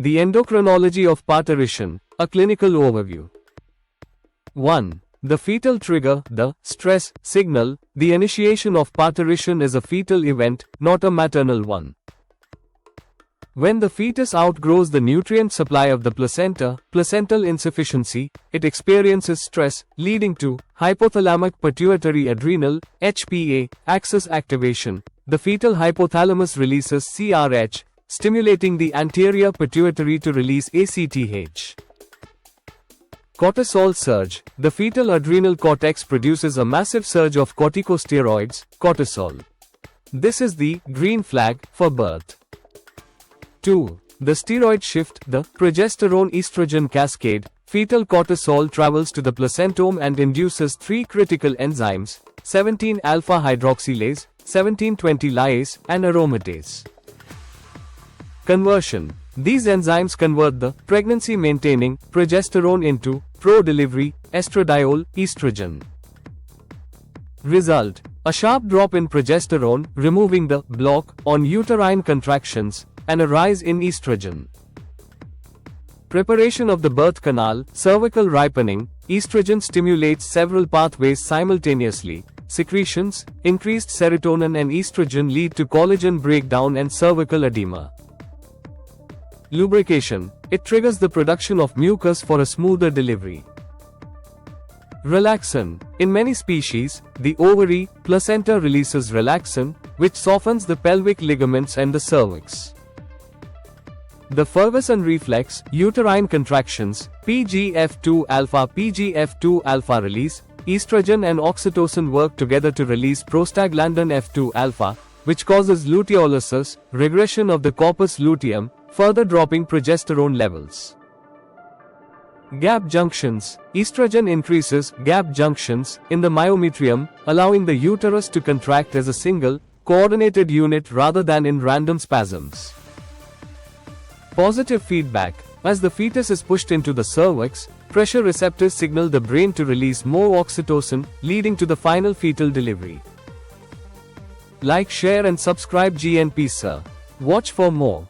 The endocrinology of parturition, a clinical overview. 1. The fetal trigger, the stress signal. The initiation of parturition is a fetal event, not a maternal one. When the fetus outgrows the nutrient supply of the placenta, placental insufficiency, it experiences stress, leading to hypothalamic-pituitary-adrenal (HPA) axis activation. The fetal hypothalamus releases CRH, stimulating the anterior pituitary to release ACTH. Cortisol surge. The fetal adrenal cortex produces a massive surge of corticosteroids, cortisol. This is the green flag for birth. 2. The steroid shift, the progesterone-estrogen cascade. Fetal cortisol travels to the placentome and induces three critical enzymes, 17-alpha-hydroxylase, 17-20 lyase, and aromatase. Conversion. These enzymes convert the pregnancy-maintaining progesterone into pro-delivery estradiol estrogen. Result: a sharp drop in progesterone, removing the block on uterine contractions, and a rise in estrogen. Preparation of the birth canal, cervical ripening. Estrogen stimulates several pathways simultaneously. Secretions, increased serotonin and estrogen lead to collagen breakdown and cervical edema. Lubrication. It triggers the production of mucus for a smoother delivery. Relaxin. In many species, the ovary, placenta releases relaxin, which softens the pelvic ligaments and the cervix. The Ferguson reflex, uterine contractions, PGF2-alpha PGF2-alpha release. Estrogen and oxytocin work together to release prostaglandin F2-alpha, which causes luteolysis, regression of the corpus luteum, further dropping progesterone levels. Gap junctions. Estrogen increases gap junctions in the myometrium, allowing the uterus to contract as a single, coordinated unit rather than in random spasms. Positive feedback. As the fetus is pushed into the cervix, pressure receptors signal the brain to release more oxytocin, leading to the final fetal delivery. Like, share and subscribe GNP Sir. Watch for more.